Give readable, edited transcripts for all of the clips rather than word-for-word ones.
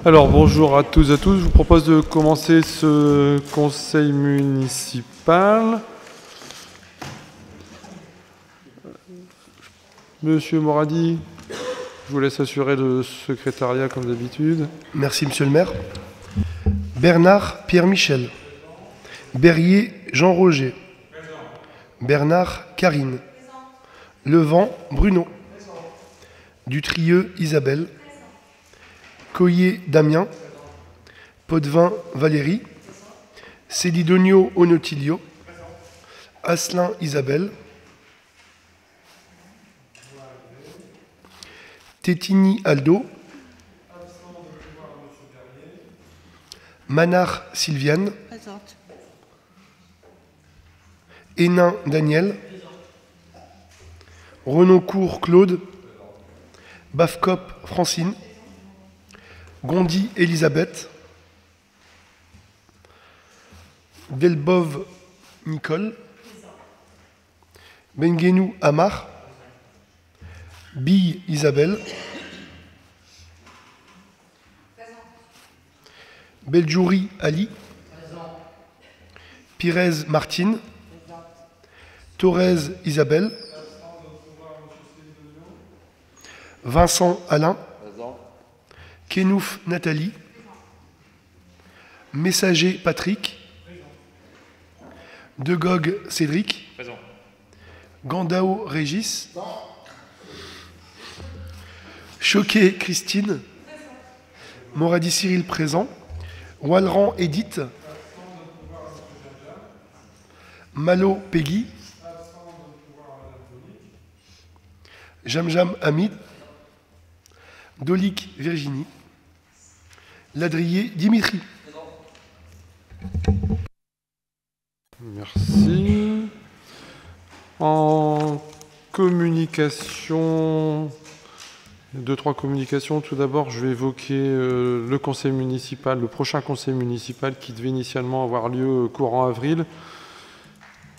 Alors bonjour à tous et à tous, je vous propose de commencer ce conseil municipal. Monsieur Moradi, je vous laisse assurer le secrétariat comme d'habitude. Merci monsieur le maire. Bernard Pierre-Michel. Berrier Jean-Roger. Bernard Karine. Levent Bruno. Dutrieux Isabelle. Coyer Damien. Potvin Valérie. Célidonio Onotilio. Asselin Isabelle. Tétigny Aldo. Manard Sylviane. Présente. Hénin Daniel. Renoncourt Claude. Bafcop Francine. Gondy Elisabeth. Delbov Nicole. Benguenou Amar. Bille Isabelle. Beljouri Ali. Pires Martine. Thorez Isabelle. Vincent Alain. Kenouf Nathalie. Messager Patrick. Degog Cédric. Gandao Régis. Choquet Christine. Moradi Cyril présent. Walran Edith. Malo Peggy. Jamjam Hamid. Dolik Virginie. Ladrier Dimitri. Merci. En communication, 2-3 communications. Tout d'abord, je vais évoquer le conseil municipal, le prochain conseil municipal qui devait initialement avoir lieu courant avril.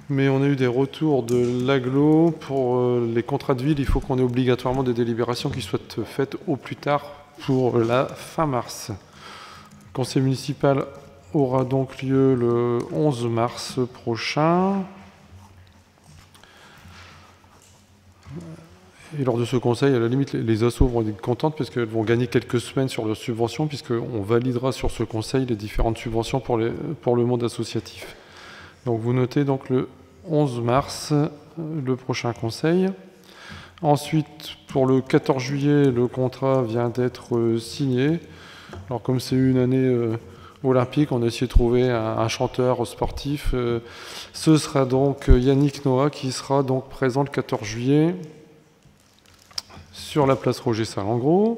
Mais on a eu des retours de l'agglo. Pour les contrats de ville, il faut qu'on ait obligatoirement des délibérations qui soient faites au plus tard pour la fin mars. Le conseil municipal aura donc lieu le 11 mars prochain. Et lors de ce conseil, à la limite, les assos vont être contentes parce qu'elles vont gagner quelques semaines sur leurs subventions, puisqu'on validera sur ce conseil les différentes subventions pour le monde associatif. Donc vous notez donc le 11 mars, le prochain conseil. Ensuite, pour le 14 juillet, le contrat vient d'être signé. Alors comme c'est une année olympique, on a essayé de trouver un chanteur sportif. Ce sera donc Yannick Noah qui sera donc présent le 14 juillet sur la place Roger Salengro.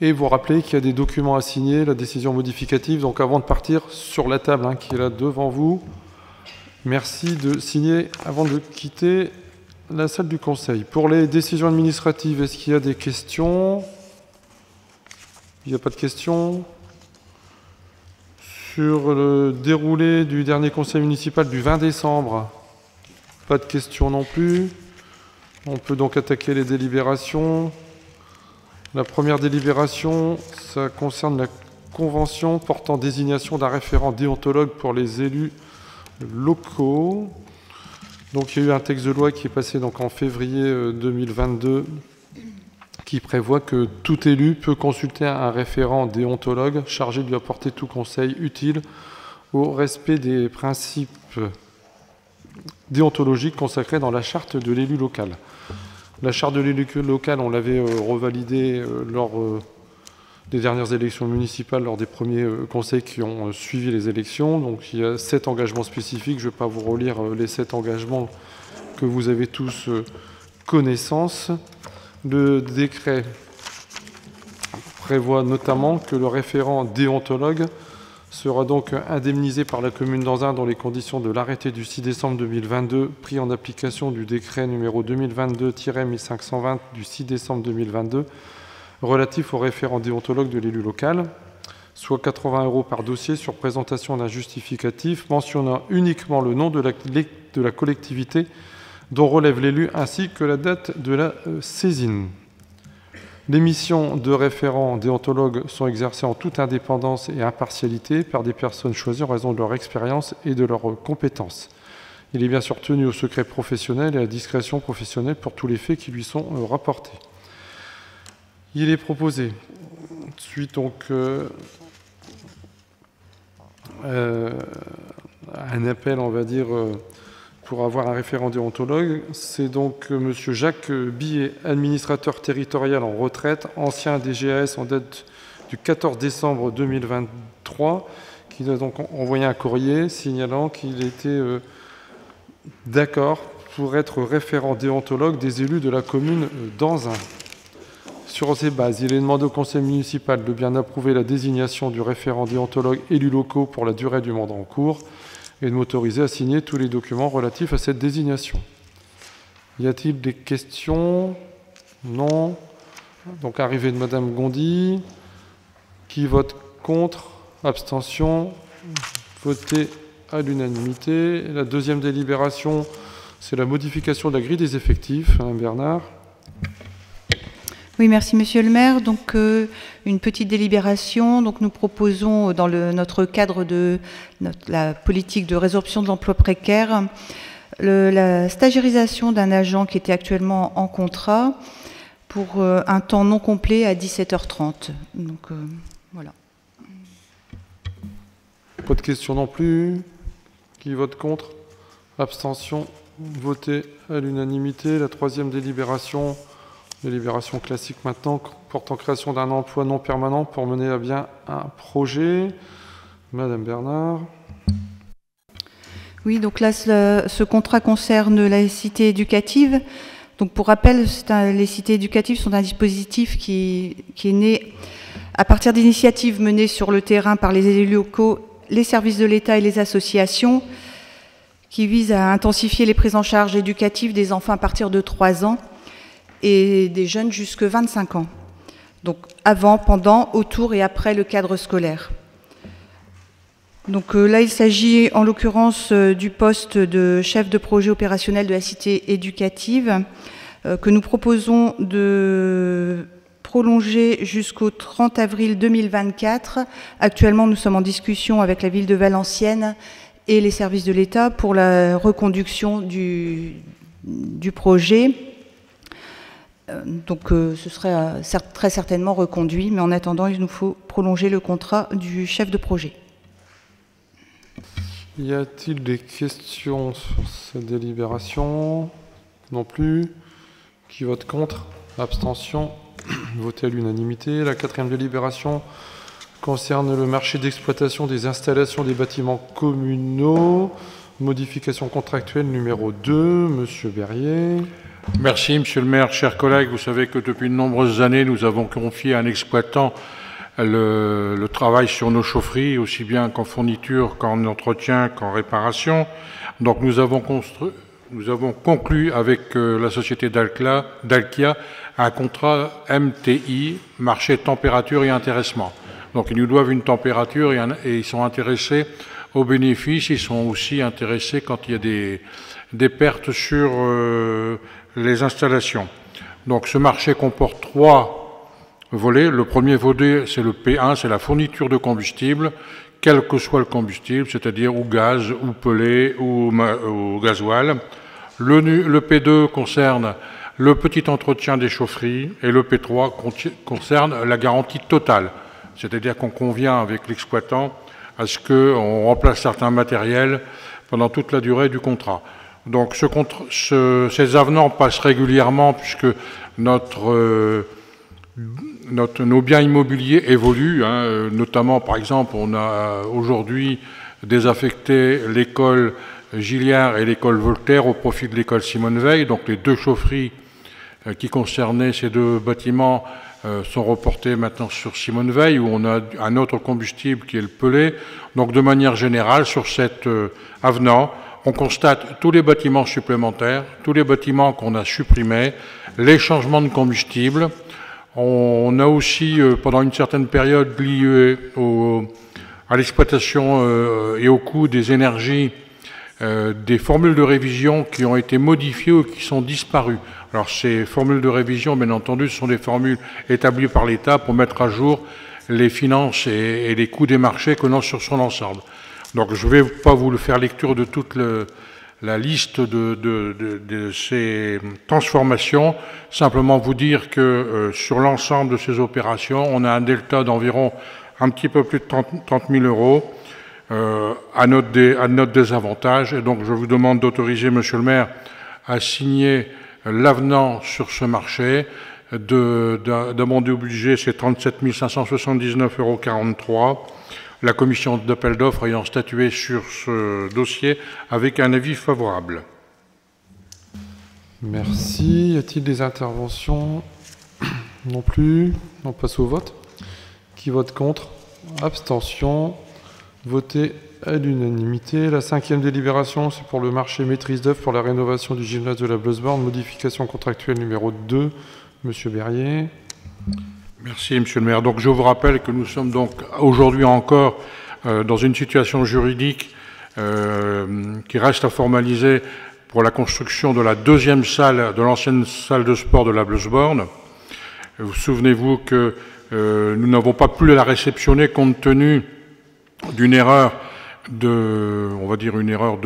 Et vous rappelez qu'il y a des documents à signer, la décision modificative. Donc avant de partir, sur la table qui est là devant vous, merci de signer avant de quitter la salle du conseil. Pour les décisions administratives, est-ce qu'il y a des questions? Il n'y a pas de questions. Sur le déroulé du dernier conseil municipal du 20 décembre, pas de questions non plus. On peut donc attaquer les délibérations. La première délibération, ça concerne la convention portant désignation d'un référent déontologue pour les élus locaux. Donc il y a eu un texte de loi qui est passé donc en février 2022 qui prévoit que tout élu peut consulter un référent déontologue chargé de lui apporter tout conseil utile au respect des principes déontologiques consacrés dans la charte de l'élu local. La charte de l'élu local, on l'avait revalidée lors des dernières élections municipales, lors des premiers conseils qui ont suivi les élections. Donc il y a 7 engagements spécifiques. Je ne vais pas vous relire les 7 engagements que vous avez tous connaissance. Le décret prévoit notamment que le référent déontologue sera donc indemnisé par la commune d'Anzin dans les conditions de l'arrêté du 6 décembre 2022, pris en application du décret numéro 2022-1520 du 6 décembre 2022, relatif au référent déontologue de l'élu local, soit 80 € par dossier sur présentation d'un justificatif mentionnant uniquement le nom de la collectivité dont relève l'élu ainsi que la date de la saisine. Les missions de référents déontologues sont exercées en toute indépendance et impartialité par des personnes choisies en raison de leur expérience et de leurs compétences. Il est bien sûr tenu au secret professionnel et à la discrétion professionnelle pour tous les faits qui lui sont rapportés. Il est proposé, suite donc un appel, on va dire, pour avoir un référent déontologue, c'est donc M. Jacques Billet, administrateur territorial en retraite, ancien DGAS en date du 14 décembre 2023, qui a donc envoyé un courrier signalant qu'il était d'accord pour être référent déontologue des élus de la commune d'Anzin. Sur ces bases, il est demandé au conseil municipal de bien approuver la désignation du référent déontologue élus locaux pour la durée du mandat en cours et de m'autoriser à signer tous les documents relatifs à cette désignation. Y a-t-il des questions? Non. Donc arrivée de Madame Gondy. Qui vote contre? Abstention? Voté à l'unanimité. La deuxième délibération, c'est la modification de la grille des effectifs. Madame Bernard. Oui, merci Monsieur le maire. Donc une petite délibération. Donc nous proposons dans notre cadre de la politique de résorption de l'emploi précaire la stagiarisation d'un agent qui était actuellement en contrat pour un temps non complet à 17h30. Donc voilà. Pas de questions non plus. Qui vote contre? Abstention? Voté à l'unanimité. La troisième délibération. Délibération classique maintenant, portant création d'un emploi non permanent pour mener à bien un projet. Madame Bernard. Oui, donc là, ce contrat concerne la cité éducative. Donc pour rappel, les cités éducatives sont un dispositif qui est né à partir d'initiatives menées sur le terrain par les élus locaux, les services de l'État et les associations, qui visent à intensifier les prises en charge éducatives des enfants à partir de 3 ans et des jeunes jusqu'à 25 ans. Donc avant, pendant, autour et après le cadre scolaire. Donc là, il s'agit en l'occurrence du poste de chef de projet opérationnel de la cité éducative que nous proposons de prolonger jusqu'au 30 avril 2024. Actuellement, nous sommes en discussion avec la ville de Valenciennes et les services de l'État pour la reconduction du projet. Donc ce serait très certainement reconduit, mais en attendant, il nous faut prolonger le contrat du chef de projet. Y a-t-il des questions sur cette délibération? Non plus. Qui vote contre? Abstention? Voté à l'unanimité. La quatrième délibération concerne le marché d'exploitation des installations des bâtiments communaux. Modification contractuelle numéro 2. Monsieur Berrier. Merci, Monsieur le maire. Chers collègues, vous savez que depuis de nombreuses années, nous avons confié à un exploitant le travail sur nos chaufferies, aussi bien qu'en fourniture, qu'en entretien, qu'en réparation. Donc nous avons conclu avec la société Dalkia un contrat MTI, marché température et intéressement. Donc ils nous doivent une température et ils sont intéressés aux bénéfices. Ils sont aussi intéressés quand il y a des pertes sur les installations. Donc ce marché comporte 3 volets. Le premier volet, c'est le P1, c'est la fourniture de combustible, quel que soit le combustible, c'est-à-dire ou gaz, ou pellet, ou gasoil. Le P2 concerne le petit entretien des chaufferies et le P3 concerne la garantie totale. C'est-à-dire qu'on convient avec l'exploitant à ce qu'on remplace certains matériels pendant toute la durée du contrat. Donc ces avenants passent régulièrement puisque nos biens immobiliers évoluent. Notamment, par exemple, on a aujourd'hui désaffecté l'école Gilliard et l'école Voltaire au profit de l'école Simone Veil. Donc les 2 chaufferies qui concernaient ces 2 bâtiments sont reportées maintenant sur Simone Veil, où on a un autre combustible qui est le pellet. Donc de manière générale, sur cet avenant, on constate tous les bâtiments supplémentaires, tous les bâtiments qu'on a supprimés, les changements de combustible. On a aussi, pendant une certaine période, lié à l'exploitation et au coût des énergies, des formules de révision qui ont été modifiées ou qui sont disparues. Alors ces formules de révision, bien entendu, sont des formules établies par l'État pour mettre à jour les finances et les coûts des marchés que l'on a sur son ensemble. Donc je ne vais pas vous faire lecture de toute la liste de ces transformations, simplement vous dire que sur l'ensemble de ces opérations, on a un delta d'environ un petit peu plus de 30 000 euros à notre désavantage. Et donc je vous demande d'autoriser, Monsieur le maire, à signer l'avenant sur ce marché, d'amender au budget, c'est 37 579,43 €. La commission d'appel d'offres ayant statué sur ce dossier avec un avis favorable. Merci. Y a-t-il des interventions? Non plus. On passe au vote. Qui vote contre? Abstention. Voté à l'unanimité. La 5e délibération, c'est pour le marché maîtrise d'œuvre pour la rénovation du gymnase de la Bleusborn. Modification contractuelle numéro 2. Monsieur Berrier. Merci, Monsieur le maire. Donc, je vous rappelle que nous sommes donc aujourd'hui encore dans une situation juridique qui reste à formaliser pour la construction de la 2e salle de l'ancienne salle de sport de la Bleusborn. Vous souvenez-vous que nous n'avons pas pu la réceptionner compte tenu d'une erreur on va dire une erreur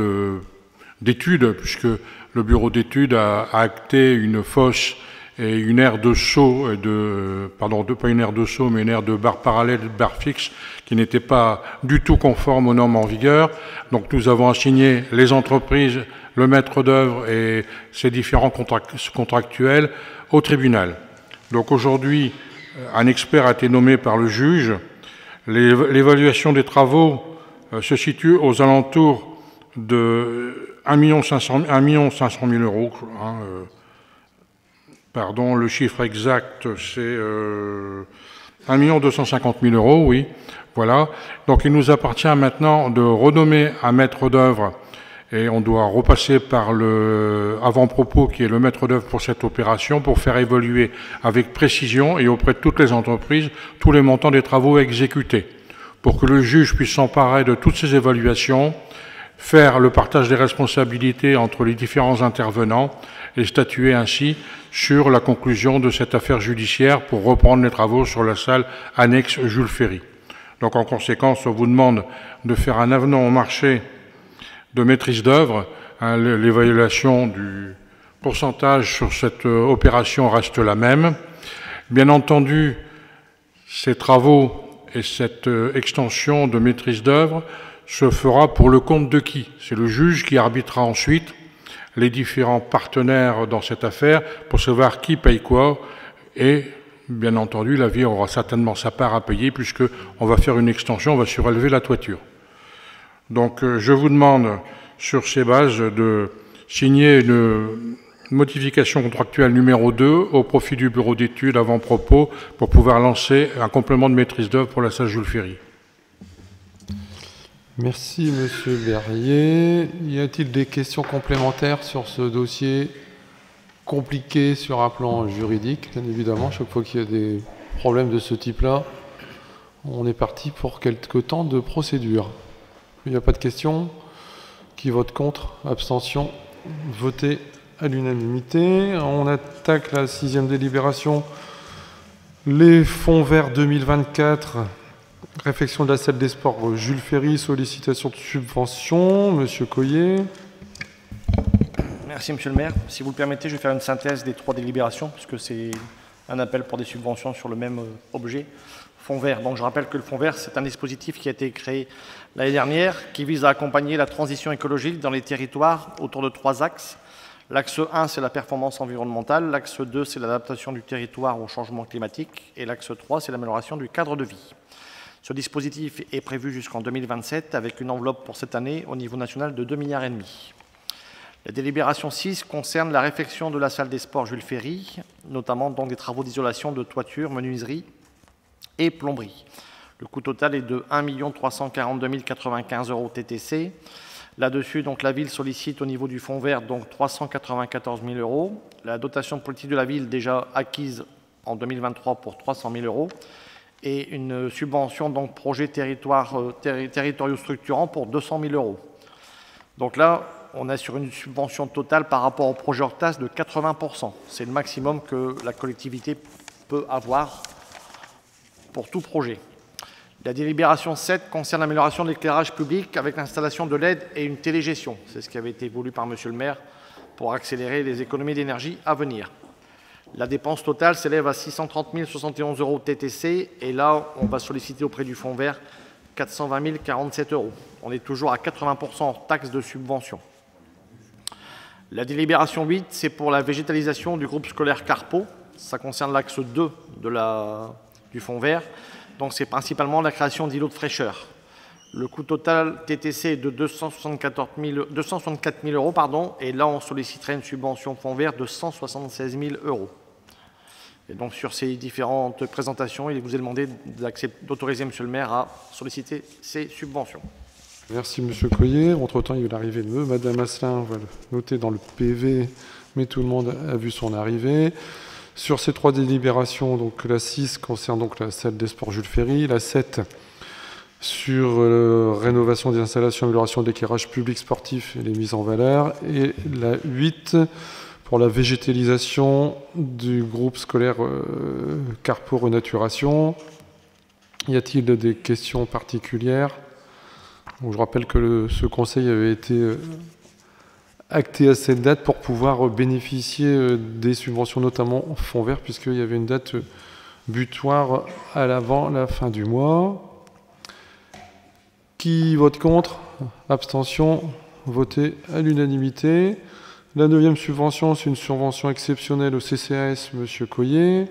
d'étude, puisque le bureau d'études a acté une fosse et une aire de saut, pas une aire de saut, mais une aire de barre parallèle, de barre fixe, qui n'était pas du tout conforme aux normes en vigueur. Donc nous avons assigné les entreprises, le maître d'œuvre et ses différents contractuels au tribunal. Donc aujourd'hui, un expert a été nommé par le juge. L'évaluation des travaux se situe aux alentours de 1 500 000 €. Pardon, le chiffre exact, c'est 1 250 000 €, oui. Voilà. Donc il nous appartient maintenant de renommer un maître d'œuvre et on doit repasser par le avant-propos qui est le maître d'œuvre pour cette opération pour faire évaluer avec précision et auprès de toutes les entreprises tous les montants des travaux exécutés pour que le juge puisse s'emparer de toutes ces évaluations, faire le partage des responsabilités entre les différents intervenants et statuer ainsi sur la conclusion de cette affaire judiciaire pour reprendre les travaux sur la salle annexe Jules Ferry. Donc en conséquence, on vous demande de faire un avenant au marché de maîtrise d'œuvre. L'évaluation du pourcentage sur cette opération reste la même. Bien entendu, ces travaux et cette extension de maîtrise d'œuvre se fera pour le compte de qui? C'est le juge qui arbitrera ensuite les différents partenaires dans cette affaire pour savoir qui paye quoi. Et bien entendu, la ville aura certainement sa part à payer puisqu'on va faire une extension, on va surélever la toiture. Donc je vous demande sur ces bases de signer une modification contractuelle numéro 2 au profit du bureau d'études avant-propos pour pouvoir lancer un complément de maîtrise d'œuvre pour la salle Jules Ferry. Merci, Monsieur Berrier. Y a-t-il des questions complémentaires sur ce dossier compliqué sur un plan juridique? Bien évidemment, chaque fois qu'il y a des problèmes de ce type-là, on est parti pour quelques temps de procédure. Il n'y a pas de questions. Qui vote contre? Abstention. Voté à l'unanimité. On attaque la 6e délibération. Les fonds verts 2024. Réfection de la salle des sports Jules Ferry, sollicitation de subvention. Monsieur Coyer. Merci, Monsieur le maire. Si vous le permettez, je vais faire une synthèse des 3 délibérations, puisque c'est un appel pour des subventions sur le même objet. Fonds vert. Donc je rappelle que le fonds vert, c'est un dispositif qui a été créé l'année dernière, qui vise à accompagner la transition écologique dans les territoires autour de 3 axes. L'axe 1, c'est la performance environnementale. L'axe 2, c'est l'adaptation du territoire au changement climatique. Et l'axe 3, c'est l'amélioration du cadre de vie. Ce dispositif est prévu jusqu'en 2027 avec une enveloppe pour cette année au niveau national de 2,5 milliards. La délibération 6 concerne la réfection de la salle des sports Jules Ferry, notamment donc des travaux d'isolation de toiture, menuiserie et plomberie. Le coût total est de 1 342 095 € TTC. Là-dessus, donc, la ville sollicite au niveau du fonds vert donc 394 000 €. La dotation politique de la ville déjà acquise en 2023 pour 300 000 € et une subvention donc projet territoriaux structurants pour 200 000 €. Donc là, on est sur une subvention totale par rapport au projet Hortas de 80%. C'est le maximum que la collectivité peut avoir pour tout projet. La délibération 7 concerne l'amélioration de l'éclairage public avec l'installation de LED et une télégestion. C'est ce qui avait été voulu par Monsieur le maire pour accélérer les économies d'énergie à venir. La dépense totale s'élève à 630 071 € TTC et là, on va solliciter auprès du Fonds vert 420 047 €. On est toujours à 80% en taxe de subvention. La délibération 8, c'est pour la végétalisation du groupe scolaire Carpeaux. Ça concerne l'axe 2 du Fonds vert. Donc c'est principalement la création d'îlots de fraîcheur. Le coût total TTC est de 264 000 €, et là on solliciterait une subvention Fonds vert de 176 000 €. Et donc sur ces différentes présentations, il vous est demandé d'autoriser Monsieur le maire à solliciter ces subventions. Merci Monsieur Coyer. Entre-temps, il y a eu l'arrivée de Madame Asselin, on va le noter dans le PV, mais tout le monde a vu son arrivée. Sur ces 3 délibérations, donc la 6 concerne donc la salle des sports Jules Ferry, la 7 sur rénovation des installations, amélioration de l'éclairage public sportif et les mises en valeur, et la 8 pour la végétalisation du groupe scolaire Carpeaux Renaturation. Y a-t-il des questions particulières? Donc, je rappelle que ce conseil avait été acté à cette date pour pouvoir bénéficier des subventions, notamment en Fonds vert, puisqu'il y avait une date butoir avant la fin du mois. Qui vote contre? Abstention? Voté à l'unanimité. La 9e subvention, c'est une subvention exceptionnelle au CCAS, Monsieur Coyer.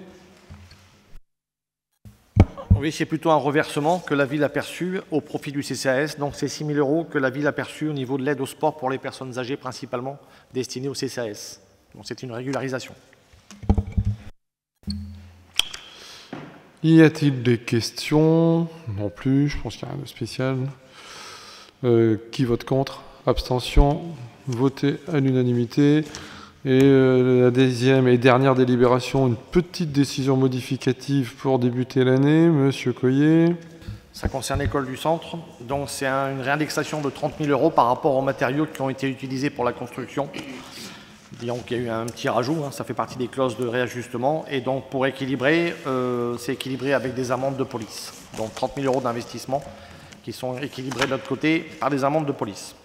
Oui, c'est plutôt un reversement que la ville a perçu au profit du CCAS. Donc c'est 6 000 € que la ville a perçu au niveau de l'aide au sport pour les personnes âgées, principalement destinées au CCAS. Donc c'est une régularisation. Y a-t-il des questions? Non plus, je pense qu'il n'y a rien de spécial. Qui vote contre? Abstention? Voté à l'unanimité. Et la 10e et dernière délibération, une petite décision modificative pour débuter l'année. Monsieur Coyer. Ça concerne l'école du centre. Donc c'est une réindexation de 30 000 € par rapport aux matériaux qui ont été utilisés pour la construction. Disons qu'il y a eu un petit rajout, ça fait partie des clauses de réajustement. Et donc pour équilibrer, c'est équilibré avec des amendes de police. Donc 30 000 € d'investissement qui sont équilibrés de l'autre côté par des amendes de police.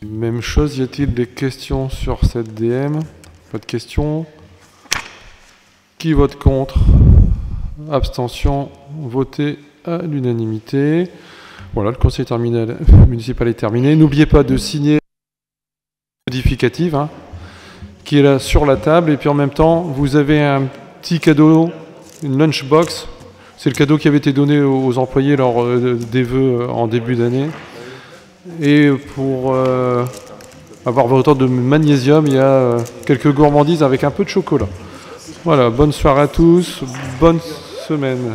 Même chose, y a-t-il des questions sur cette DM? Pas de questions. Qui vote contre? Abstention? Voté à l'unanimité. Voilà, le conseil municipal est terminé. N'oubliez pas de signer la modificative qui est là sur la table. Et puis en même temps, vous avez un petit cadeau, une lunchbox. C'est le cadeau qui avait été donné aux employés lors des vœux en début d'année. Et pour avoir votre de magnésium, il y a quelques gourmandises avec un peu de chocolat. Voilà, bonne soirée à tous, bonne semaine.